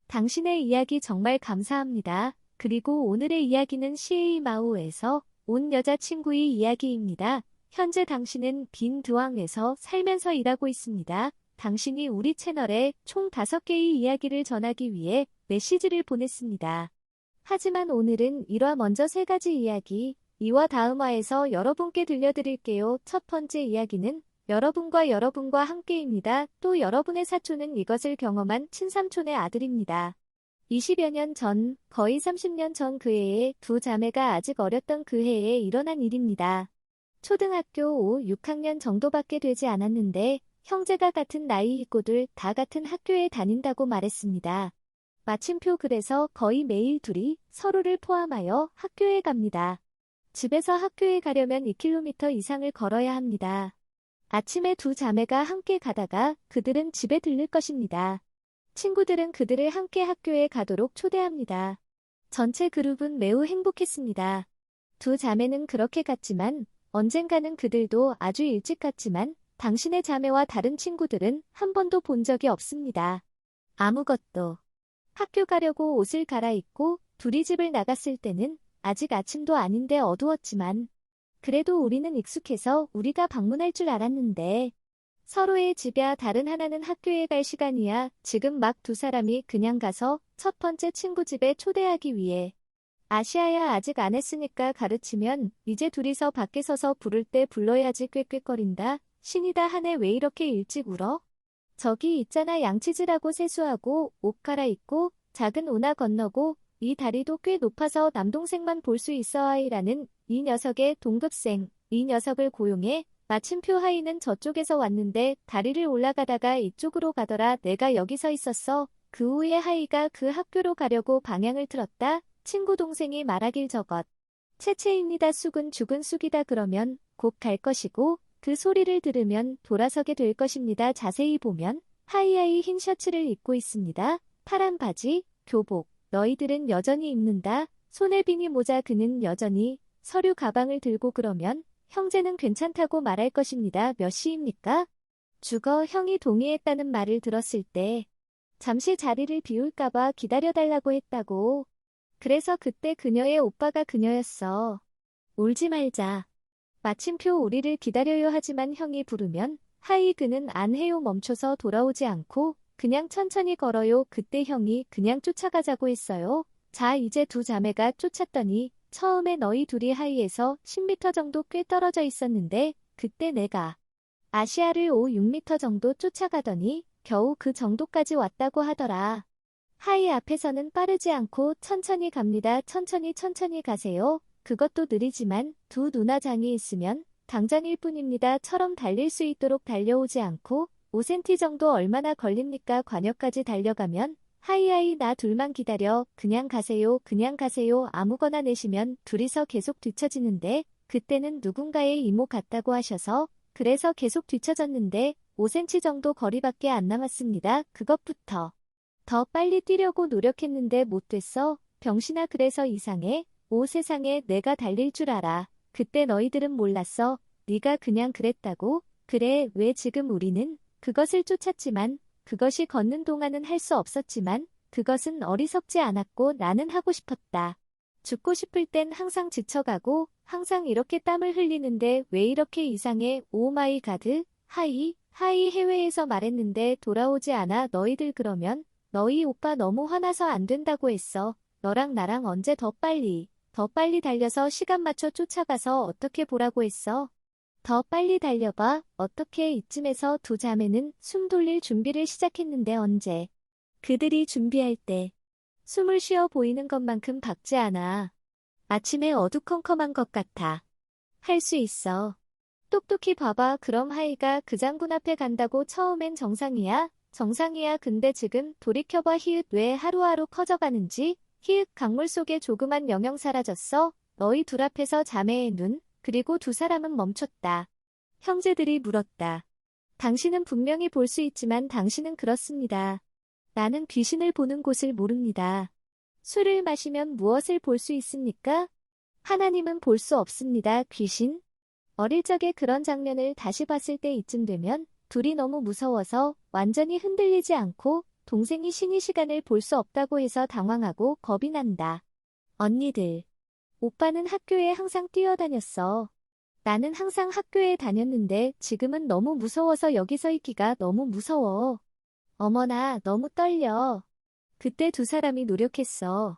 당신의 이야기 정말 감사합니다. 그리고 오늘의 이야기는 CA마오에서 온 여자친구의 이야기입니다. 현재 당신은 빈 드왕에서 살면서 일하고 있습니다. 당신이 우리 채널에 총 5개의 이야기를 전하기 위해 메시지를 보냈습니다. 하지만 오늘은 1화 먼저 3가지 이야기, 2화 다음 화에서 여러분께 들려드릴게요. 첫 번째 이야기는 여러분과 함께입니다. 또 여러분의 사촌은 이것을 경험한 친삼촌의 아들입니다. 20여 년 전, 거의 30년 전 그 해에 두 자매가 아직 어렸던 그 해에 일어난 일입니다. 초등학교 5, 6학년 정도밖에 되지 않았는데 형제가 같은 나이이고들 다 같은 학교에 다닌다고 말했습니다. 마침표 그래서 거의 매일 둘이 서로를 포함하여 학교에 갑니다. 집에서 학교에 가려면 2km 이상을 걸어야 합니다. 아침에 두 자매가 함께 가다가 그들은 집에 들를 것입니다. 친구들은 그들을 함께 학교에 가도록 초대합니다. 전체 그룹은 매우 행복했습니다. 두 자매는 그렇게 갔지만 언젠가는 그들도 아주 일찍 갔지만 당신의 자매와 다른 친구들은 한 번도 본 적이 없습니다. 아무것도. 학교 가려고 옷을 갈아입고 둘이 집을 나갔을 때는 아직 아침도 아닌데 어두웠지만 그래도 우리는 익숙해서 우리가 방문할 줄 알았는데 서로의 집이야 다른 하나는 학교에 갈 시간이야 지금 막 두 사람이 그냥 가서 첫 번째 친구 집에 초대하기 위해 아시아야 아직 안 했으니까 가르치면 이제 둘이서 밖에 서서 부를 때 불러야지 꾀꾀거린다. 신이다 하네 왜 이렇게 일찍 울어? 저기 있잖아 양치질하고 세수하고 옷 갈아입고 작은 오나 건너고 이 다리도 꽤 높아서 남동생만 볼 수 있어 하이라는 이 녀석의 동급생, 이 녀석을 고용해 마침표 하이는 저쪽에서 왔는데 다리를 올라가다가 이쪽으로 가더라 내가 여기 서 있었어. 그 후에 하이가 그 학교로 가려고 방향을 틀었다. 친구 동생이 말하길 저것. 채채입니다 쑥은 죽은 쑥이다 그러면 곧 갈 것이고 그 소리를 들으면 돌아서게 될 것입니다. 자세히 보면 하이하이 흰 셔츠를 입고 있습니다. 파란 바지, 교복. 너희들은 여전히 입는다. 손에 비니 모자 그는 여전히 서류 가방을 들고 그러면 형제는 괜찮다고 말할 것입니다. 몇 시입니까? 죽어 형이 동의했다는 말을 들었을 때 잠시 자리를 비울까봐 기다려달라고 했다고. 그래서 그때 그녀의 오빠가 그녀였어. 울지 말자. 마침표 우리를 기다려요 하지만 형이 부르면 하이 그는 안 해요 멈춰서 돌아오지 않고 그냥 천천히 걸어요. 그때 형이 그냥 쫓아가자고 했어요. 자 이제 두 자매가 쫓았더니 처음에 너희 둘이 하이에서 10m 정도 꽤 떨어져 있었는데 그때 내가 아시아를 5, 6m 정도 쫓아가더니 겨우 그 정도까지 왔다고 하더라. 하이 앞에서는 빠르지 않고 천천히 갑니다. 천천히 가세요. 그것도 느리지만 두 누나장이 있으면 당장일 뿐입니다. 처럼 달릴 수 있도록 달려오지 않고 5cm 정도 얼마나 걸립니까? 관역까지 달려가면 하이하이 나 둘만 기다려. 그냥 가세요. 아무거나 내시면 둘이서 계속 뒤처지는데 그때는 누군가의 이모 같다고 하셔서 그래서 계속 뒤처졌는데 5cm 정도 거리밖에 안 남았습니다. 그것부터 더 빨리 뛰려고 노력했는데 못 됐어. 병신아 그래서 이상해. 오 세상에 내가 달릴 줄 알아. 그때 너희들은 몰랐어. 네가 그냥 그랬다고? 그래 왜 지금 우리는 그것을 쫓았지만 그것이 걷는 동안은 할 수 없었지만 그것은 어리석지 않았고 나는 하고 싶었다. 죽고 싶을 땐 항상 지쳐가고 항상 이렇게 땀을 흘리는데 왜 이렇게 이상해. 오 마이 가드. 하이 해외에서 말했는데 돌아오지 않아. 너희들 그러면 너희 오빠 너무 화나서 안 된다고 했어. 너랑 나랑 언제 더 빨리 달려서 시간 맞춰 쫓아가서 어떻게 보라고 했어. 더 빨리 달려봐. 어떻게 이쯤에서 두 자매는 숨 돌릴 준비를 시작했는데 언제 그들이 준비할 때 숨을 쉬어 보이는 것만큼 밝지 않아. 아침에 어두컴컴한 것 같아. 할 수 있어. 똑똑히 봐봐. 그럼 하이가 그 장군 앞에 간다고 처음엔 정상이야. 근데 지금 돌이켜봐. 히읗 왜 하루하루 커져가는지. 히읗 강물 속에 조그만 영영 사라졌어. 너희 둘 앞에서 자매의 눈. 그리고 두 사람은 멈췄다. 형제들이 물었다. 당신은 분명히 볼 수 있지만 당신은 그렇습니다. 나는 귀신을 보는 곳을 모릅니다. 술을 마시면 무엇을 볼 수 있습니까? 하나님은 볼 수 없습니다. 귀신? 어릴 적에 그런 장면을 다시 봤을 때 이쯤 되면 둘이 너무 무서워서 완전히 흔들리지 않고 동생이 쉬는 시간을 볼 수 없다고 해서 당황하고 겁이 난다. 언니들. 오빠는 학교에 항상 뛰어다녔어. 나는 항상 학교에 다녔는데 지금은 너무 무서워서 여기서 있기가 너무 무서워. 어머나, 너무 떨려. 그때 두 사람이 노력했어.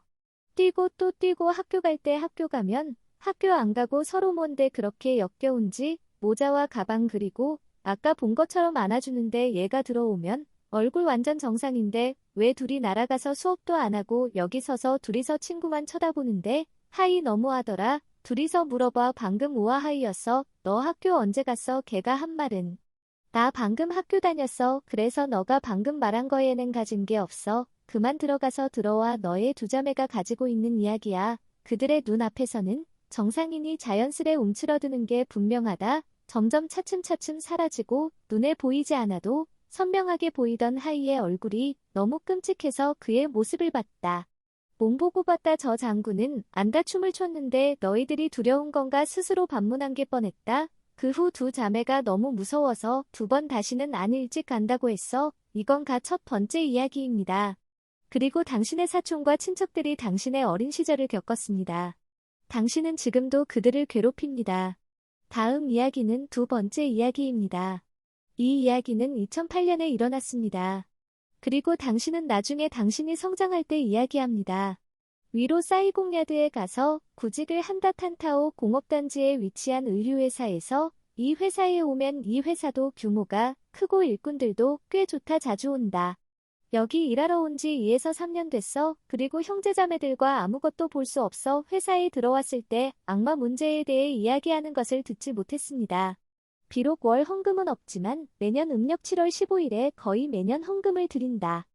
뛰고 또 뛰고 학교 갈 때 학교 가면 학교 안 가고 서로 뭔데 그렇게 역겨운지 모자와 가방 그리고 아까 본 것처럼 안아주는데 얘가 들어오면 얼굴 완전 정상인데 왜 둘이 날아가서 수업도 안 하고 여기 서서 둘이서 친구만 쳐다보는데 하이 너무하더라. 둘이서 물어봐. 방금 우아하이였어. 너 학교 언제 갔어? 걔가 한 말은 나 방금 학교 다녔어. 그래서 너가 방금 말한 거에는 가진 게 없어. 그만 들어가서 들어와. 너의 두 자매가 가지고 있는 이야기야. 그들의 눈앞에서는 정상인이 자연스레 움츠러드는 게 분명하다. 점점 차츰차츰 사라지고 눈에 보이지 않아도 선명하게 보이던 하이의 얼굴이 너무 끔찍해서 그의 모습을 봤다. 몸 보고 봤다. 저 장군은 안다 춤을 췄는데 너희들이 두려운 건가 스스로 반문한 게 뻔했다. 그 후 두 자매가 너무 무서워서 두 번 다시는 안 일찍 간다고 했어. 이건 첫 번째 이야기입니다. 그리고 당신의 사촌과 친척들이 당신의 어린 시절을 겪었습니다. 당신은 지금도 그들을 괴롭힙니다. 다음 이야기는 두 번째 이야기입니다. 이 이야기는 2008년에 일어났습니다. 그리고 당신은 나중에 당신이 성장할 때 이야기합니다. 위로 사이공야드에 가서 구직을 한다. 탄타오 공업단지에 위치한 의류회사에서 이 회사에 오면 이 회사도 규모가 크고 일꾼들도 꽤 좋다. 자주 온다. 여기 일하러 온 지 2에서 3년 됐어. 그리고 형제자매들과 아무것도 볼 수 없어. 회사에 들어왔을 때 악마 문제에 대해 이야기하는 것을 듣지 못했습니다. 비록 월 헌금은 없지만 매년 음력 7월 15일에 거의 매년 헌금을 드린다.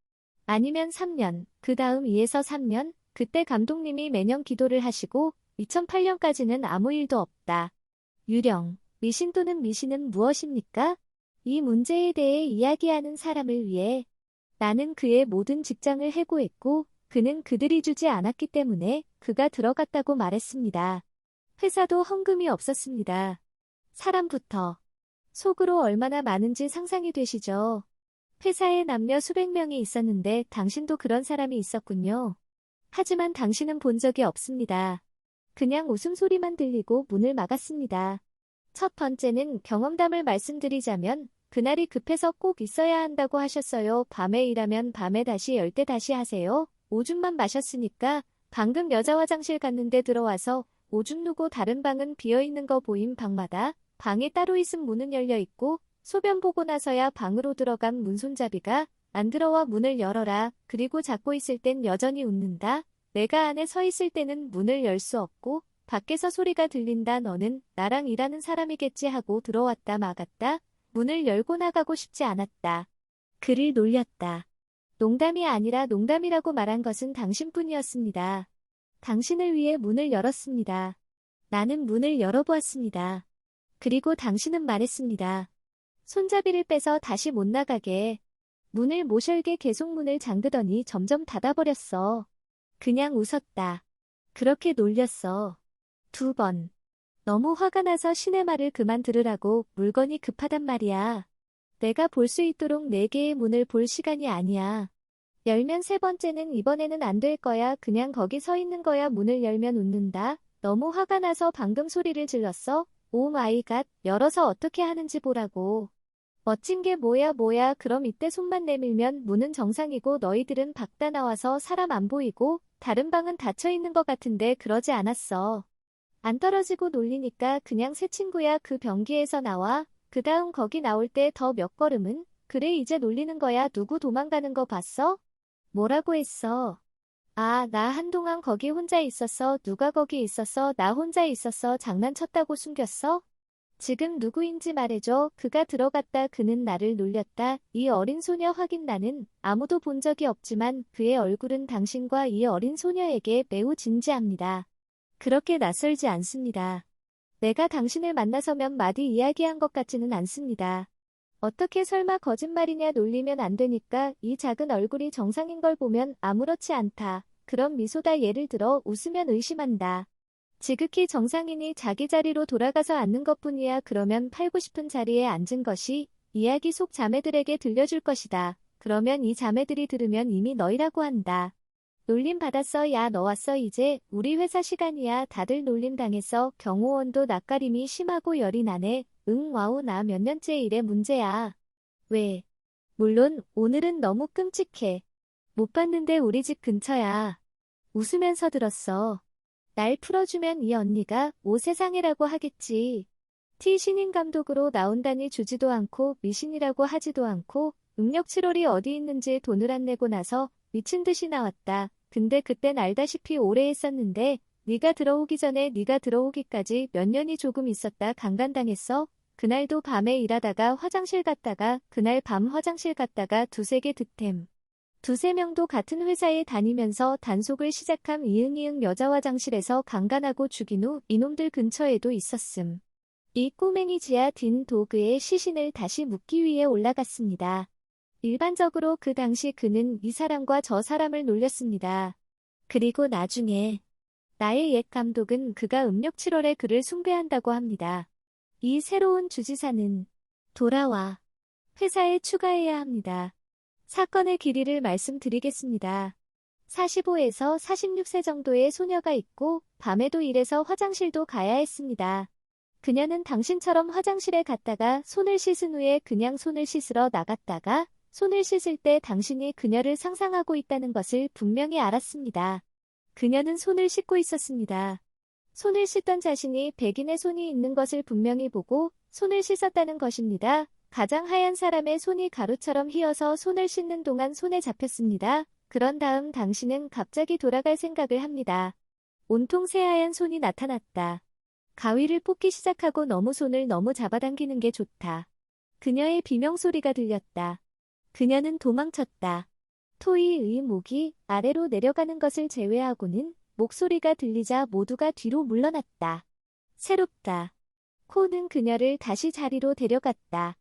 아니면 3년, 그 다음 2에서 3년, 그때 감독님이 매년 기도를 하시고 2008년까지는 아무 일도 없다. 유령, 미신 또는 미신은 무엇입니까? 이 문제에 대해 이야기하는 사람을 위해 나는 그의 모든 직장을 해고했고 그는 그들이 주지 않았기 때문에 그가 들어갔다고 말했습니다. 회사도 헌금이 없었습니다. 사람부터 속으로 얼마나 많은지 상상이 되시죠? 회사에 남녀 수백 명이 있었는데 당신도 그런 사람이 있었군요. 하지만 당신은 본 적이 없습니다. 그냥 웃음소리만 들리고 문을 막았습니다. 첫 번째는 경험담을 말씀드리자면 그날이 급해서 꼭 있어야 한다고 하셨어요. 밤에 일하면 밤에 다시 열 때 다시 하세요. 오줌만 마셨으니까 방금 여자 화장실 갔는데 들어와서 오줌 누고 다른 방은 비어있는 거 보임. 방마다 방이 따로 있음 문은 열려 있고 소변 보고 나서야 방으로 들어간 문 손잡이가 안 들어와. 문을 열어라. 그리고 잡고 있을 땐 여전히 웃는다. 내가 안에 서 있을 때는 문을 열 수 없고 밖에서 소리가 들린다. 너는 나랑 일하는 사람이겠지 하고 들어왔다. 막았다. 문을 열고 나가고 싶지 않았다. 그를 놀렸다. 농담이 아니라 농담이라고 말한 것은 당신뿐이었습니다. 당신을 위해 문을 열었습니다. 나는 문을 열어보았습니다. 그리고 당신은 말했습니다. 손잡이를 빼서 다시 못 나가게. 문을 못 열게 계속 문을 잠그더니 점점 닫아버렸어. 그냥 웃었다. 그렇게 놀렸어. 2번. 너무 화가 나서 신의 말을 그만 들으라고. 물건이 급하단 말이야. 내가 볼 수 있도록 4개의 문을 볼 시간이 아니야. 열면 3번째는 이번에는 안 될 거야. 그냥 거기 서 있는 거야. 문을 열면 웃는다. 너무 화가 나서 방금 소리를 질렀어. 오 마이 갓. 열어서 어떻게 하는지 보라고. 멋진 게 뭐야. 그럼 이때 손만 내밀면 문은 정상이고 너희들은 밖 다 나와서 사람 안 보이고 다른 방은 닫혀 있는 것 같은데 그러지 않았어. 안 떨어지고 놀리니까 그냥 새 친구야. 그 변기에서 나와. 그 다음 거기 나올 때 더 몇 걸음은? 그래 이제 놀리는 거야. 누구 도망가는 거 봤어? 뭐라고 했어? 아, 나 한동안 거기 혼자 있었어. 누가 거기 있었어? 나 혼자 있었어. 장난쳤다고 숨겼어? 지금 누구인지 말해줘. 그가 들어갔다. 그는 나를 놀렸다. 이 어린 소녀 확인. 나는 아무도 본 적이 없지만 그의 얼굴은 당신과 이 어린 소녀에게 매우 진지합니다. 그렇게 낯설지 않습니다. 내가 당신을 만나서 몇 마디 이야기한 것 같지는 않습니다. 어떻게 설마 거짓말이냐. 놀리면 안 되니까. 이 작은 얼굴이 정상인 걸 보면 아무렇지 않다. 그럼 미소다. 예를 들어 웃으면 의심한다. 지극히 정상인이 자기 자리로 돌아가서 앉는 것뿐이야. 그러면 팔고 싶은 자리에 앉은 것이 이야기 속 자매들에게 들려줄 것이다. 그러면 이 자매들이 들으면 이미 너희라고 한다. 놀림 받았어. 야, 너 왔어. 이제 우리 회사 시간이야. 다들 놀림 당했어. 경호원도 낯가림이 심하고 열이 나네. 응, 와우, 나 몇 년째 일에 문제야. 왜? 물론 오늘은 너무 끔찍해. 못 봤는데 우리 집 근처야. 웃으면서 들었어. 날 풀어주면 이 언니가 오 세상이라고 하겠지. T 신인 감독으로 나온다니 주지도 않고 미신이라고 하지도 않고 응력 7월이 어디 있는지 돈을 안 내고 나서 미친 듯이 나왔다. 근데 그땐 알다시피 오래 했었는데 네가 들어오기 전에 네가 들어오기까지 몇 년이 조금 있었다. 강간당했어. 그날도 밤에 일하다가 화장실 갔다가 그날 밤 화장실 갔다가 두세 개 득템. 두세 명도 같은 회사에 다니면서 단속을 시작함. 이응이응 여자 화장실에서 강간하고 죽인 후 이놈들 근처에도 있었음. 이 꼬맹이 지하 딘 도그의 시신을 다시 묻기 위해 올라갔습니다. 일반적으로 그 당시 그는 이 사람과 저 사람을 놀렸습니다. 그리고 나중에 나의 옛 감독은 그가 음력 7월에 그를 숭배한다고 합니다. 이 새로운 주지사는 돌아와 회사에 추가해야 합니다. 사건의 길이를 말씀드리겠습니다. 45에서 46세 정도의 소녀가 있고 밤에도 일해서 화장실도 가야 했습니다. 그녀는 당신처럼 화장실에 갔다가 손을 씻은 후에 그냥 손을 씻으러 나갔다가 손을 씻을 때 당신이 그녀를 상상하고 있다는 것을 분명히 알았습니다. 그녀는 손을 씻고 있었습니다. 손을 씻던 자신이 백인의 손이 있는 것을 분명히 보고 손을 씻었다는 것입니다. 가장 하얀 사람의 손이 가루처럼 휘어서 손을 씻는 동안 손에 잡혔습니다. 그런 다음 당신은 갑자기 돌아갈 생각을 합니다. 온통 새하얀 손이 나타났다. 가위를 뽑기 시작하고 너무 손을 너무 잡아당기는 게 좋다. 그녀의 비명소리가 들렸다. 그녀는 도망쳤다. 토이의 목이 아래로 내려가는 것을 제외하고는 목소리가 들리자 모두가 뒤로 물러났다. 새롭다. 코는 그녀를 다시 자리로 데려갔다.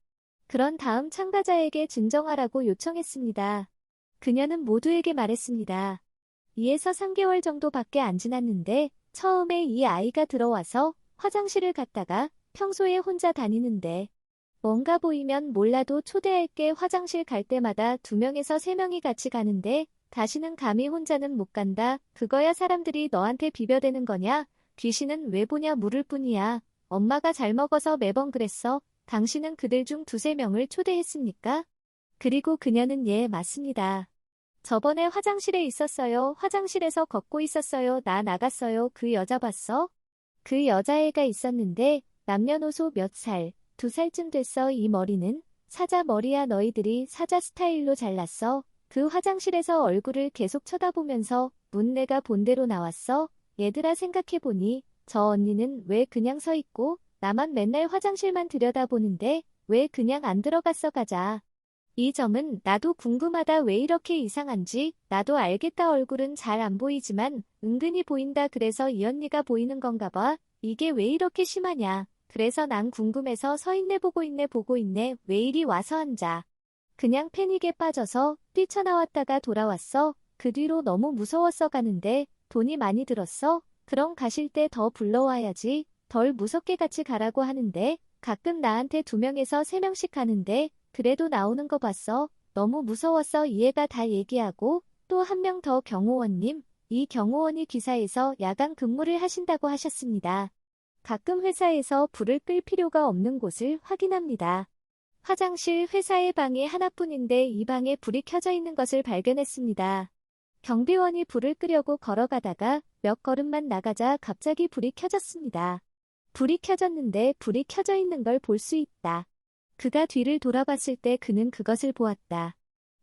그런 다음 참가자에게 진정하라고 요청했습니다. 그녀는 모두에게 말했습니다. 2에서 3개월 정도밖에 안 지났는데 처음에 이 아이가 들어와서 화장실을 갔다가 평소에 혼자 다니는데 뭔가 보이면 몰라도 초대할게. 화장실 갈 때마다 2명에서 3명이 같이 가는데 다시는 감히 혼자는 못 간다. 그거야 사람들이 너한테 비벼대는 거냐? 귀신은 왜 보냐 물을 뿐이야. 엄마가 잘 먹어서 매번 그랬어. 당신은 그들 중 2~3명을 초대했습니까? 그리고 그녀는 예, 맞습니다. 저번에 화장실에 있었어요. 화장실에서 걷고 있었어요. 나 나갔어요. 그 여자 봤어? 그 여자애가 있었는데 남녀노소 몇 살, 2살쯤 됐어. 이 머리는 사자 머리야. 너희들이 사자 스타일로 잘랐어. 그 화장실에서 얼굴을 계속 쳐다보면서 내가 본대로 나왔어. 얘들아 생각해보니 저 언니는 왜 그냥 서 있고 나만 맨날 화장실만 들여다보는데 왜 그냥 안 들어갔어. 가자. 이 점은 나도 궁금하다. 왜 이렇게 이상한지. 나도 알겠다. 얼굴은 잘 안 보이지만 은근히 보인다. 그래서 이 언니가 보이는 건가 봐. 이게 왜 이렇게 심하냐. 그래서 난 궁금해서 서 있네. 보고 있네. 왜 이리 와서 앉아. 그냥 패닉에 빠져서 뛰쳐나왔다가 돌아왔어. 그 뒤로 너무 무서웠어. 가는데 돈이 많이 들었어. 그럼 가실 때 더 불러와야지. 덜 무섭게 같이 가라고 하는데 가끔 나한테 2명에서 3명씩 가는데 그래도 나오는 거 봤어. 너무 무서웠어. 이해가 다 얘기하고 또 한 명 더 경호원님. 이 경호원이 기사에서 야간 근무를 하신다고 하셨습니다. 가끔 회사에서 불을 끌 필요가 없는 곳을 확인합니다. 화장실 회사의 방이 하나뿐인데 이 방에 불이 켜져 있는 것을 발견했습니다. 경비원이 불을 끄려고 걸어가다가 몇 걸음만 나가자 갑자기 불이 켜졌습니다. 불이 켜졌는데 불이 켜져 있는 걸 볼 수 있다. 그가 뒤를 돌아봤을 때 그는 그것을 보았다.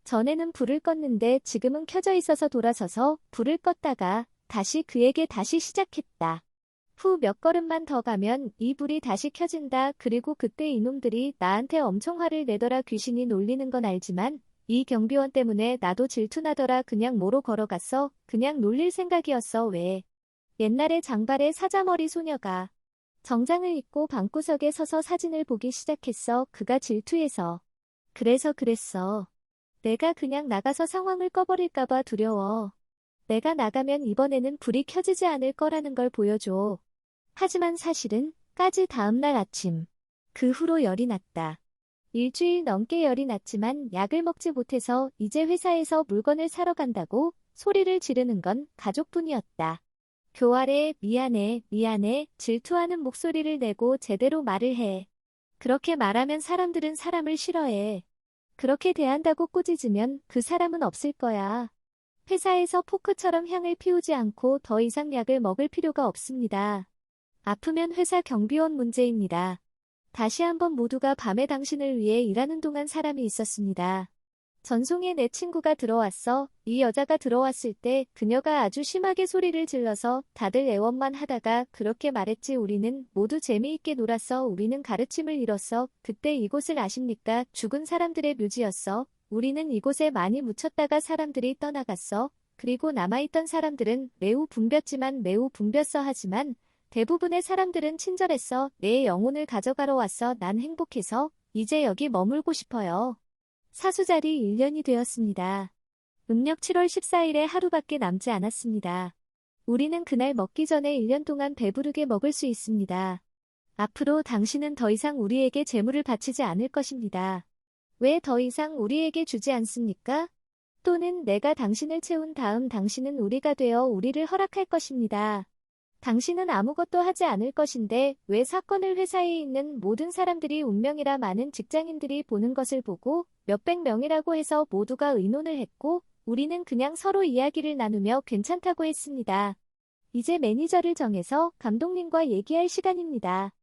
전에는 불을 껐는데 지금은 켜져 있어서 돌아서서 불을 껐다가 다시 그에게 다시 시작했다. 후 몇 걸음만 더 가면 이 불이 다시 켜진다. 그리고 그때 이놈들이 나한테 엄청 화를 내더라. 귀신이 놀리는 건 알지만 이 경비원 때문에 나도 질투나더라. 그냥 뭐로 걸어갔어. 그냥 놀릴 생각이었어. 왜? 옛날에 장발의 사자머리 소녀가 정장을 입고 방구석에 서서 사진을 보기 시작했어. 그가 질투해서. 그래서 그랬어. 내가 그냥 나가서 상황을 꺼버릴까봐 두려워. 내가 나가면 이번에는 불이 켜지지 않을 거라는 걸 보여줘. 하지만 사실은 까지 다음날 아침. 그 후로 열이 났다. 일주일 넘게 열이 났지만 약을 먹지 못해서 이제 회사에서 물건을 사러 간다고 소리를 지르는 건 가족뿐이었다. 교활해, 미안해, 미안해, 질투하는 목소리를 내고 제대로 말을 해. 그렇게 말하면 사람들은 사람을 싫어해. 그렇게 대한다고 꾸짖으면 그 사람은 없을 거야. 회사에서 포크처럼 향을 피우지 않고 더 이상 약을 먹을 필요가 없습니다. 아프면 회사 경비원 문제입니다. 다시 한번 모두가 밤에 당신을 위해 일하는 동안 사람이 있었습니다. 전송에 내 친구가 들어왔어. 이 여자가 들어왔을 때 그녀가 아주 심하게 소리를 질러서 다들 애원만 하다가 그렇게 말했지. 우리는 모두 재미있게 놀았어. 우리는 가르침을 잃었어. 그때 이곳을 아십니까? 죽은 사람들의 묘지였어. 우리는 이곳에 많이 묻혔다가 사람들이 떠나갔어. 그리고 남아있던 사람들은 매우 붐볐지만 매우 붐볐어 하지만 대부분의 사람들은 친절했어. 내 영혼을 가져가러 왔어. 난 행복해서 이제 여기 머물고 싶어요. 사수자리 1년이 되었습니다. 음력 7월 14일에 하루밖에 남지 않았습니다. 우리는 그날 먹기 전에 1년 동안 배부르게 먹을 수 있습니다. 앞으로 당신은 더 이상 우리에게 재물을 바치지 않을 것입니다. 왜 더 이상 우리에게 주지 않습니까? 또는 내가 당신을 채운 다음 당신은 우리가 되어 우리를 허락할 것입니다. 당신은 아무것도 하지 않을 것인데 왜 사건을 회사에 있는 모든 사람들이 운명이라 많은 직장인들이 보는 것을 보고 몇백 명이라고 해서 모두가 의논을 했고 우리는 그냥 서로 이야기를 나누며 괜찮다고 했습니다. 이제 매니저를 정해서 감독님과 얘기할 시간입니다.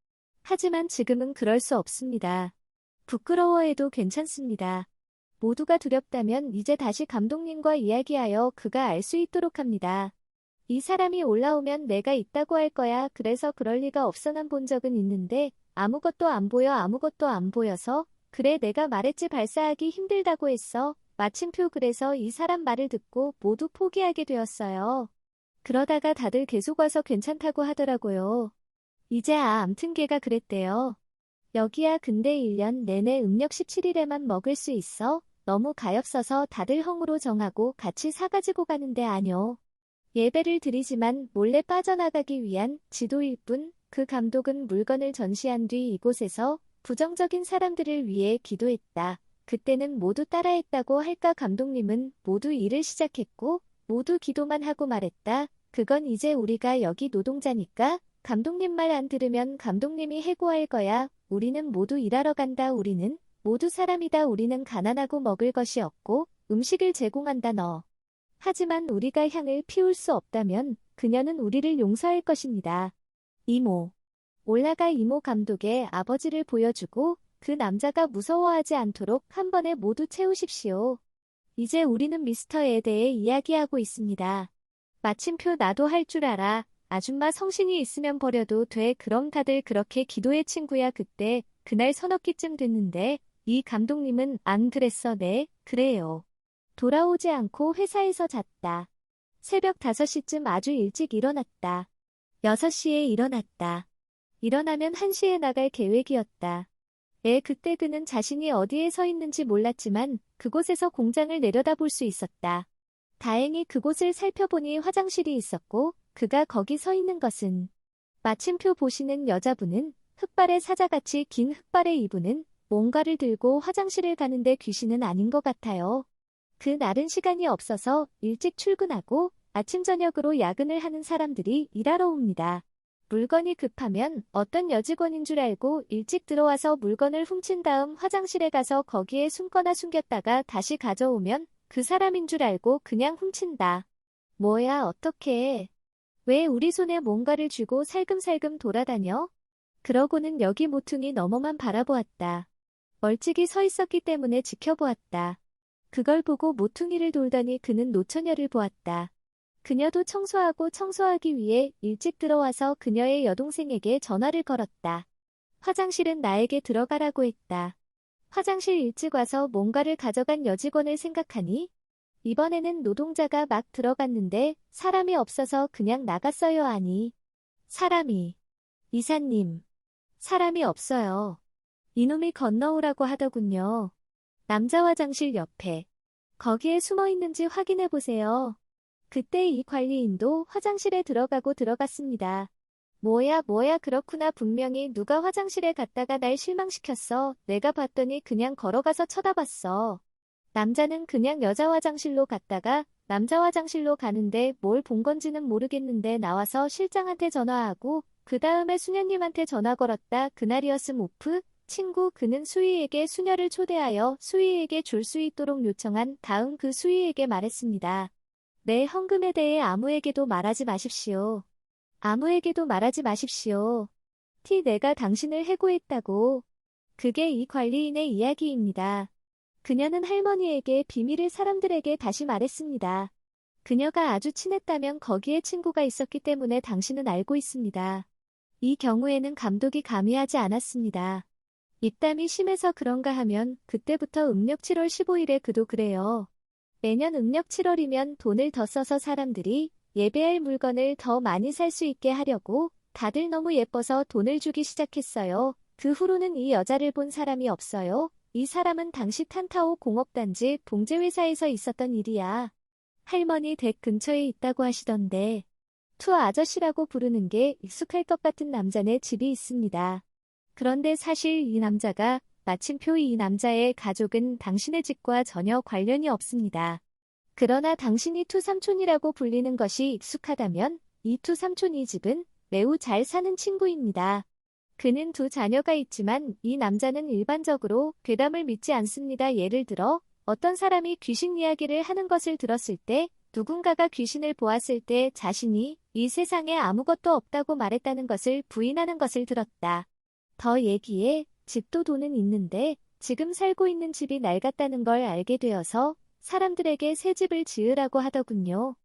하지만 지금은 그럴 수 없습니다. 부끄러워해도 괜찮습니다. 모두가 두렵다면 이제 다시 감독님과 이야기하여 그가 알 수 있도록 합니다. 이 사람이 올라오면 내가 있다고 할 거야. 그래서 그럴 리가 없어. 난 본 적은 있는데 아무것도 안 보여. 아무것도 안 보여서 그래 내가 말했지 발사하기 힘들다고 했어. 마침표 그래서 이 사람 말을 듣고 모두 포기하게 되었어요. 그러다가 다들 계속 와서 괜찮다고 하더라고요. 이제 암튼 걔가 그랬대요. 여기야 근데 1년 내내 음력 17일에만 먹을 수 있어? 너무 가엾어서 다들 형으로 정하고 같이 사가지고 가는데 아뇨. 예배를 드리지만 몰래 빠져나가기 위한 지도일 뿐 그 감독은 물건을 전시한 뒤 이곳에서 부정적인 사람들을 위해 기도했다. 그때는 모두 따라했다고 할까 감독님은 모두 일을 시작했고 모두 기도만 하고 말했다. 그건 이제 우리가 여기 노동자니까 감독님 말 안 들으면 감독님이 해고할 거야. 우리는 모두 일하러 간다. 우리는 모두 사람이다. 우리는 가난하고 먹을 것이 없고 음식을 제공한다. 너. 하지만 우리가 향을 피울 수 없다면 그녀는 우리를 용서할 것입니다. 이모. 올라가 이모 감독의 아버지를 보여주고 그 남자가 무서워하지 않도록 한 번에 모두 채우십시오. 이제 우리는 미스터에 대해 이야기하고 있습니다. 마침표 나도 할 줄 알아. 아줌마 성신이 있으면 버려도 돼. 그럼 다들 그렇게 기도해 친구야. 그때 그날 서너 끼쯤 됐는데 이 감독님은 안 그랬어. 네, 그래요. 돌아오지 않고 회사에서 잤다. 새벽 5시쯤 아주 일찍 일어났다. 6시에 일어났다. 일어나면 1시에 나갈 계획이었다. 그때 그는 자신이 어디에 서 있는지 몰랐지만 그곳에서 공장을 내려다볼 수 있었다. 다행히 그곳을 살펴보니 화장실이 있었고 그가 거기 서 있는 것은 마침표 보시는 여자분은 흑발의 사자같이 긴 흑발의 이분은 뭔가를 들고 화장실을 가는데 귀신은 아닌 것 같아요. 그날은 시간이 없어서 일찍 출근하고 아침 저녁으로 야근을 하는 사람들이 일하러 옵니다. 물건이 급하면 어떤 여직원인 줄 알고 일찍 들어와서 물건을 훔친 다음 화장실에 가서 거기에 숨거나 숨겼다가 다시 가져오면 그 사람인 줄 알고 그냥 훔친다. 뭐야 어떡해. 왜 우리 손에 뭔가를 쥐고 살금살금 돌아다녀? 그러고는 여기 모퉁이 너머만 바라보았다. 멀찍이 서 있었기 때문에 지켜보았다. 그걸 보고 모퉁이를 돌더니 그는 노처녀를 보았다. 그녀도 청소하기 위해 일찍 들어와서 그녀의 여동생에게 전화를 걸었다. 화장실은 나에게 들어가라고 했다. 화장실 일찍 와서 뭔가를 가져간 여직원을 생각하니 이번에는 노동자가 막 들어갔는데 사람이 없어서 그냥 나갔어요. 아니. 사람이. 이사님. 사람이 없어요. 이놈이 건너오라고 하더군요. 남자 화장실 옆에. 거기에 숨어 있는지 확인해 보세요. 그때 이 관리인도 화장실에 들어갔습니다. 뭐야 그렇구나. 분명히 누가 화장실에 갔다가 날 실망시켰어. 내가 봤더니 그냥 걸어가서 쳐다봤어. 남자는 그냥 여자 화장실로 갔다가 남자 화장실로 가는데 뭘 본 건지는 모르겠는데 나와서 실장한테 전화하고 그 다음에 수녀님한테 전화 걸었다. 그날이었음. 오프. 친구. 그는 수희에게 수녀를 초대하여 수희에게 줄 수 있도록 요청한 다음 그 수희에게 말했습니다. 내 헌금에 대해 아무에게도 말하지 마십시오. 아무에게도 말하지 마십시오. 내가 당신을 해고했다고. 그게 이 관리인의 이야기입니다. 그녀는 할머니에게 비밀을 사람들에게 다시 말했습니다. 그녀가 아주 친했다면 거기에 친구가 있었기 때문에 당신은 알고 있습니다. 이 경우에는 감독이 감히하지 않았습니다. 입담이 심해서 그런가 하면 그때부터 음력 7월 15일에 그도 그래요. 매년 음력 7월이면 돈을 더 써서 사람들이 예배할 물건을 더 많이 살 수 있게 하려고 다들 너무 예뻐서 돈을 주기 시작했어요. 그 후로는 이 여자를 본 사람이 없어요. 이 사람은 당시 탄타오 공업단지 봉제회사에서 있었던 일이야. 할머니 댁 근처에 있다고 하시던데. 투 아저씨라고 부르는 게 익숙할 것 같은 남자네 집이 있습니다. 그런데 사실 이 남자가 마침표 이 남자의 가족은 당신의 집과 전혀 관련이 없습니다. 그러나 당신이 투 삼촌이라고 불리는 것이 익숙하다면 이 투 삼촌 이 집은 매우 잘 사는 친구입니다. 그는 두 자녀가 있지만 이 남자는 일반적으로 괴담을 믿지 않습니다. 예를 들어 어떤 사람이 귀신 이야기를 하는 것을 들었을 때 누군가가 귀신을 보았을 때 자신이 이 세상에 아무것도 없다고 말했다는 것을 부인하는 것을 들었다. 더 얘기해 집도 돈은 있는데 지금 살고 있는 집이 낡았다는 걸 알게 되어서 사람들에게 새 집을 지으라고 하더군요.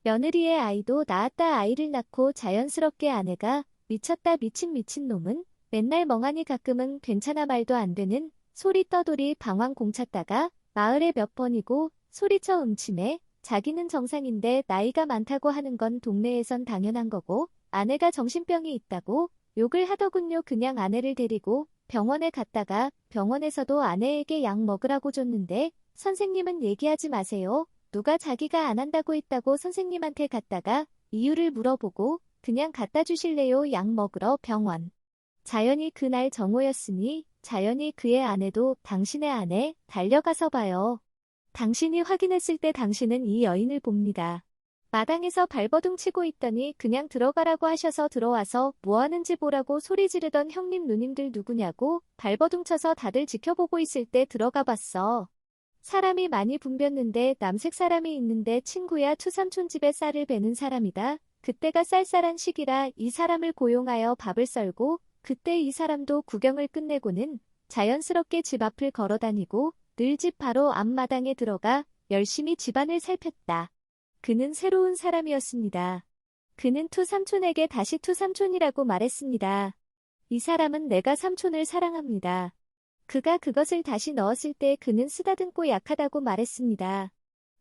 며느리의 아이도 낳았다. 아이를 낳고 자연스럽게 아내가 미쳤다. 미친 놈은 맨날 멍하니 가끔은 괜찮아 말도 안 되는 소리 떠돌이 방황 공찼다가 마을에 몇 번이고 소리쳐 음침해. 자기는 정상인데 나이가 많다고 하는 건 동네에선 당연한 거고 아내가 정신병이 있다고 욕을 하더군요. 그냥 아내를 데리고 병원에 갔다가 병원에서도 아내에게 약 먹으라고 줬는데 선생님은 얘기하지 마세요. 누가 자기가 안 한다고 했다고 선생님한테 갔다가 이유를 물어보고 그냥 갖다 주실래요? 약 먹으러 병원. 자연히 그날 정오였으니 자연히 그의 아내도 당신의 아내 달려가서 봐요. 당신이 확인했을 때 당신은 이 여인을 봅니다. 마당에서 발버둥 치고 있더니 그냥 들어가라고 하셔서 들어와서 뭐하는지 보라고 소리 지르던 형님 누님들 누구냐고 발버둥 쳐서 다들 지켜보고 있을 때 들어가 봤어. 사람이 많이 붐볐는데 남색 사람이 있는데 친구야 투삼촌 집에 쌀을 베는 사람이다. 그때가 쌀쌀한 시기라 이 사람을 고용하여 밥을 썰고 그때 이 사람도 구경을 끝내고는 자연스럽게 집 앞을 걸어다니고 늘 집 바로 앞마당에 들어가 열심히 집안을 살폈다. 그는 새로운 사람이었습니다. 그는 투 삼촌에게 다시 투 삼촌이라고 말했습니다. 이 사람은 내가 삼촌을 사랑합니다. 그가 그것을 다시 넣었을 때 그는 쓰다듬고 약하다고 말했습니다.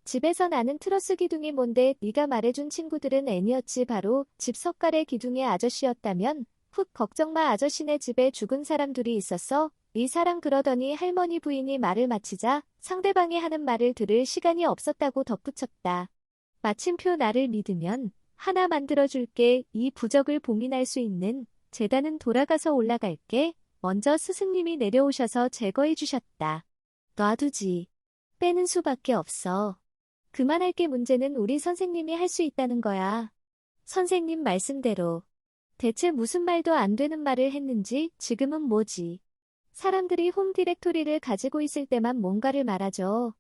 집에서 나는 트러스 기둥이 뭔데 네가 말해준 친구들은 애니었지 바로 집 석갈의 기둥의 아저씨였다면 훅 걱정마 아저씨네 집에 죽은 사람 둘이 있었어. 이 사람 그러더니 할머니 부인이 말을 마치자 상대방이 하는 말을 들을 시간이 없었다고 덧붙였다. 마침표 나를 믿으면 하나 만들어줄게. 이 부적을 봉인할 수 있는 재단은 돌아가서 올라갈게. 먼저 스승님이 내려오셔서 제거해 주셨다. 놔두지. 빼는 수밖에 없어. 그만할 게 문제는 우리 선생님이 할 수 있다는 거야. 선생님 말씀대로. 대체 무슨 말도 안 되는 말을 했는지 지금은 뭐지? 사람들이 홈 디렉토리를 가지고 있을 때만 뭔가를 말하죠.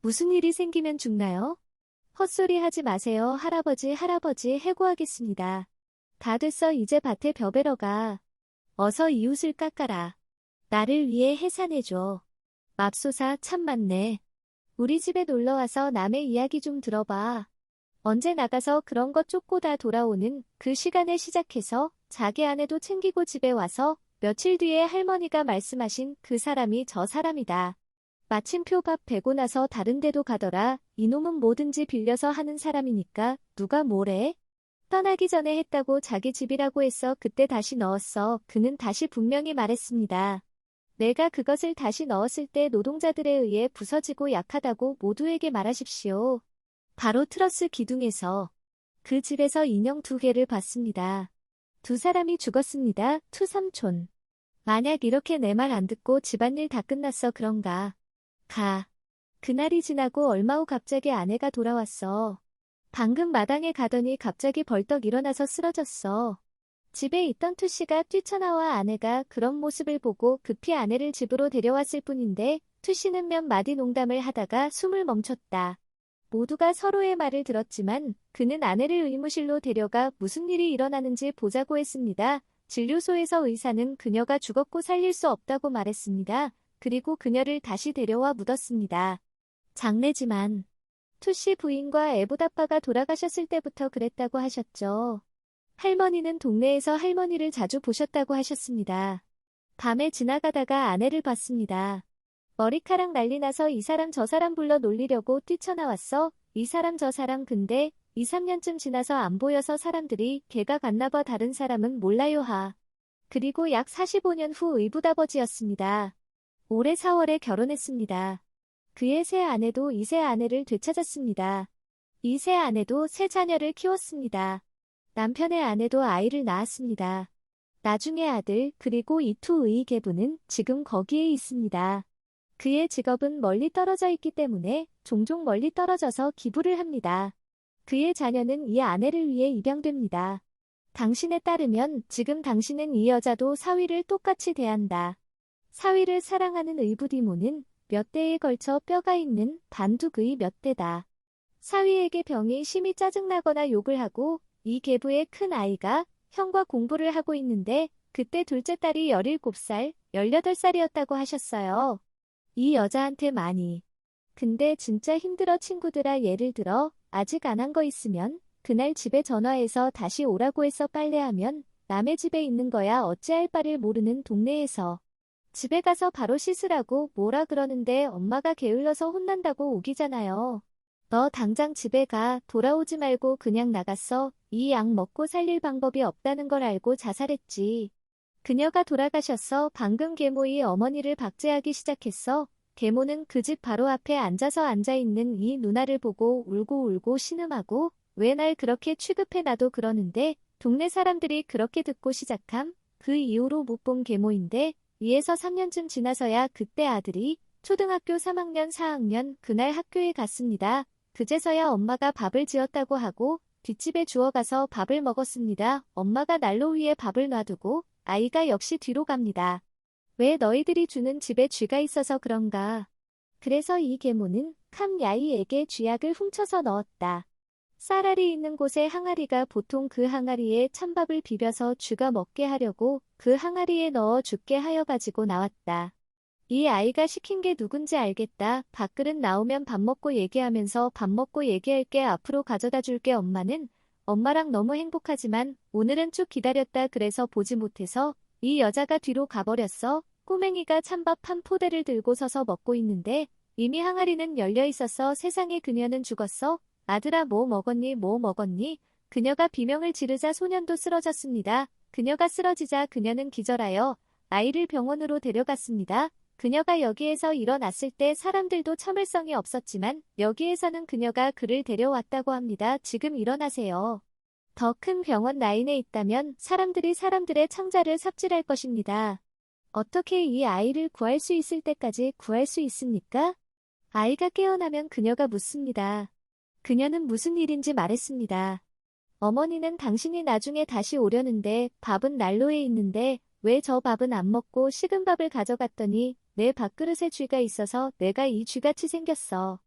무슨 일이 생기면 죽나요? 헛소리 하지 마세요. 할아버지 해고하겠습니다. 다 됐어. 이제 밭에 벼베러 가. 어서 이웃을 깎아라. 나를 위해 해산해줘. 맙소사 참 많네. 우리 집에 놀러와서 남의 이야기 좀 들어봐. 언제 나가서 그런 것 쫓고 다 돌아오는 그 시간에 시작해서 자기 아내도 챙기고 집에 와서 며칠 뒤에 할머니가 말씀하신 그 사람이 저 사람이다. 마침표 밥 베고 나서 다른 데도 가더라. 이놈은 뭐든지 빌려서 하는 사람이니까 누가 뭐래? 떠나기 전에 했다고 자기 집이라고 했어. 그때 다시 넣었어. 그는 다시 분명히 말했습니다. 내가 그것을 다시 넣었을 때 노동자들에 의해 부서지고 약하다고 모두에게 말하십시오. 바로 트러스 기둥에서 그 집에서 인형 2개를 봤습니다. 두 사람이 죽었습니다. 투삼촌. 만약 이렇게 내 말 안 듣고 집안일 다 끝났어 그런가. 가. 그날이 지나고 얼마 후 갑자기 아내가 돌아왔어. 방금 마당에 가더니 갑자기 벌떡 일어나서 쓰러졌어. 집에 있던 투씨가 뛰쳐나와 아내가 그런 모습을 보고 급히 아내를 집으로 데려왔을 뿐인데 투씨는 몇 마디 농담을 하다가 숨을 멈췄다. 모두가 서로의 말을 들었지만 그는 아내를 의무실로 데려가 무슨 일이 일어나는지 보자고 했습니다. 진료소에서 의사는 그녀가 죽었고 살릴 수 없다고 말했습니다. 그리고 그녀를 다시 데려와 묻었습니다. 장례지만 투씨 부인과 애보다빠가 돌아가셨을 때부터 그랬다고 하셨죠. 할머니는 동네에서 할머니를 자주 보셨다고 하셨습니다. 밤에 지나가다가 아내를 봤습니다. 머리카락 난리 나서 이 사람 저 사람 불러 놀리려고 뛰쳐나왔어. 이 사람 저 사람 근데 2, 3년쯤 지나서 안 보여서 사람들이 걔가 갔나봐 다른 사람은 몰라요 하. 그리고 약 45년 후 의붓아버지였습니다. 올해 4월에 결혼했습니다. 그의 새 아내도 이 새 아내를 되찾았습니다. 이 새 아내도 새 자녀를 키웠습니다. 남편의 아내도 아이를 낳았습니다. 나중에 아들 그리고 이투의 계부는 지금 거기에 있습니다. 그의 직업은 멀리 떨어져 있기 때문에 종종 멀리 떨어져서 기부를 합니다. 그의 자녀는 이 아내를 위해 입양됩니다. 당신에 따르면 지금 당신은 이 여자도 사위를 똑같이 대한다. 사위를 사랑하는 의붓이모는 몇 대에 걸쳐 뼈가 있는 반둑의 몇 대다. 사위에게 병이 심히 짜증나거나 욕을 하고 이 계부의 큰 아이가 형과 공부를 하고 있는데 그때 둘째 딸이 17살, 18살이었다고 하셨어요. 이 여자한테 많이. 근데 진짜 힘들어 친구들아 예를 들어 아직 안 한 거 있으면 그날 집에 전화해서 다시 오라고 해서 빨래하면 남의 집에 있는 거야 어찌할 바를 모르는 동네에서. 집에 가서 바로 씻으라고 뭐라 그러는데 엄마가 게을러서 혼난다고 우기잖아요. 너 당장 집에 가 돌아오지 말고 그냥 나갔어. 이 약 먹고 살릴 방법이 없다는 걸 알고 자살했지. 그녀가 돌아가셨어. 방금 계모의 어머니를 박제하기 시작했어. 계모는 그 집 바로 앞에 앉아있는 이 누나를 보고 울고 신음하고 왜 날 그렇게 취급해 나도 그러는데 동네 사람들이 그렇게 듣고 시작함. 그 이후로 못 본 계모인데 2에서 3년쯤 지나서야 그때 아들이 초등학교 3학년 4학년 그날 학교에 갔습니다. 그제서야 엄마가 밥을 지었다고 하고 뒷집에 주워가서 밥을 먹었습니다. 엄마가 난로 위에 밥을 놔두고 아이가 역시 뒤로 갑니다. 왜 너희들이 주는 집에 쥐가 있어서 그런가. 그래서 이 계모는 캄야이에게 쥐약을 훔쳐서 넣었다. 쌀알이 있는 곳에 항아리가 보통 그 항아리에 찬밥을 비벼서 쥐가 먹게 하려고 그 항아리에 넣어 죽게 하여 가지고 나왔다. 이 아이가 시킨 게 누군지 알겠다. 밥그릇 나오면 밥 먹고 얘기하면서 밥 먹고 얘기할게 앞으로 가져다 줄게 엄마는 엄마랑 너무 행복하지만 오늘은 쭉 기다렸다 그래서 보지 못해서 이 여자가 뒤로 가버렸어. 꼬맹이가 찬밥 한 포대를 들고 서서 먹고 있는데 이미 항아리는 열려 있었어. 세상에 그녀는 죽었어. 아들아 뭐 먹었니 뭐 먹었니? 그녀가 비명을 지르자 소년도 쓰러졌습니다. 그녀가 쓰러지자 그녀는 기절하여 아이를 병원으로 데려갔습니다. 그녀가 여기에서 일어났을 때 사람들도 참을성이 없었지만 여기에서는 그녀가 그를 데려왔다고 합니다. 지금 일어나세요. 더 큰 병원 라인에 있다면 사람들이 사람들의 창자를 삽질할 것입니다. 어떻게 이 아이를 구할 수 있을 때까지 구할 수 있습니까? 아이가 깨어나면 그녀가 묻습니다. 그녀는 무슨 일인지 말했습니다. 어머니는 당신이 나중에 다시 오려는데 밥은 난로에 있는데 왜 저 밥은 안 먹고 식은 밥을 가져갔더니 내 밥그릇에 쥐가 있어서 내가 이 쥐같이 생겼어.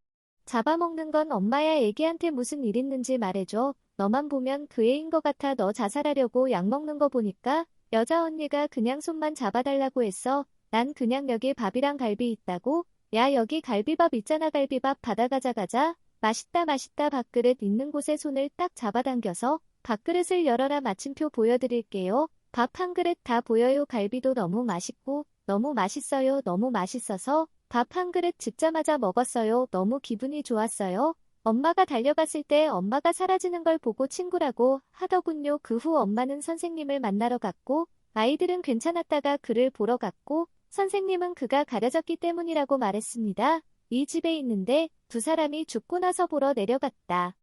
잡아먹는 건 엄마야. 애기한테 무슨 일 있는지 말해줘. 너만 보면 그 애인 것 같아. 너 자살하려고 약 먹는 거 보니까 여자 언니가 그냥 손만 잡아달라고 했어. 난 그냥 여기 밥이랑 갈비 있다고. 야 여기 갈비밥 있잖아. 갈비밥 받아가자 가자. 맛있다 맛있다. 밥그릇 있는 곳에 손을 딱 잡아당겨서 밥그릇을 열어라. 마침표 보여드릴게요. 밥 한 그릇 다 보여요. 갈비도 너무 맛있고 너무 맛있어요. 너무 맛있어서 밥 한 그릇 집자마자 먹었어요. 너무 기분이 좋았어요. 엄마가 달려갔을 때 엄마가 사라지는 걸 보고 친구라고 하더군요. 그 후 엄마는 선생님을 만나러 갔고 아이들은 괜찮았다가 그를 보러 갔고 선생님은 그가 가려졌기 때문이라고 말했습니다. 이 집에 있는데 두 사람이 죽고 나서 보러 내려갔다.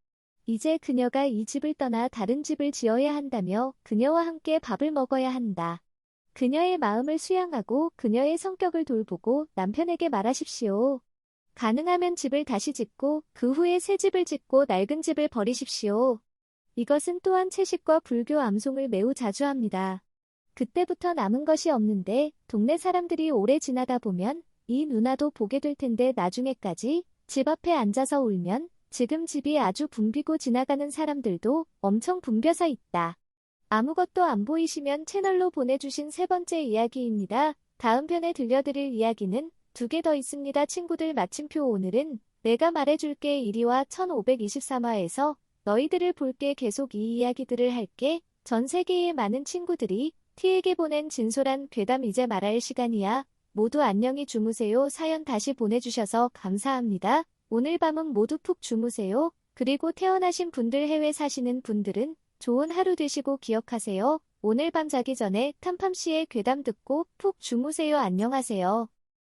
이제 그녀가 이 집을 떠나 다른 집을 지어야 한다며 그녀와 함께 밥을 먹어야 한다. 그녀의 마음을 수양하고 그녀의 성격을 돌보고 남편에게 말하십시오. 가능하면 집을 다시 짓고 그 후에 새 집을 짓고 낡은 집을 버리십시오. 이것은 또한 채식과 불교 암송을 매우 자주 합니다. 그때부터 남은 것이 없는데 동네 사람들이 오래 지나다 보면 이 누나도 보게 될 텐데 나중에까지 집 앞에 앉아서 울면 지금 집이 아주 붐비고 지나가는 사람들도 엄청 붐벼서 있다. 아무것도 안 보이시면 채널로 보내주신 세 번째 이야기입니다. 다음 편에 들려드릴 이야기는 두 개 더 있습니다. 친구들 마침표 오늘은 내가 말해줄게 1위와 1523화에서 너희들을 볼게 계속 이 이야기들을 할게. 전 세계의 많은 친구들이 T에게 보낸 진솔한 괴담 이제 말할 시간이야. 모두 안녕히 주무세요. 사연 다시 보내주셔서 감사합니다. 오늘 밤은 모두 푹 주무세요. 그리고 태어나신 분들 해외 사시는 분들은 좋은 하루 되시고 기억하세요. 오늘 밤 자기 전에 탐팜씨의 괴담 듣고 푹 주무세요. 안녕하세요.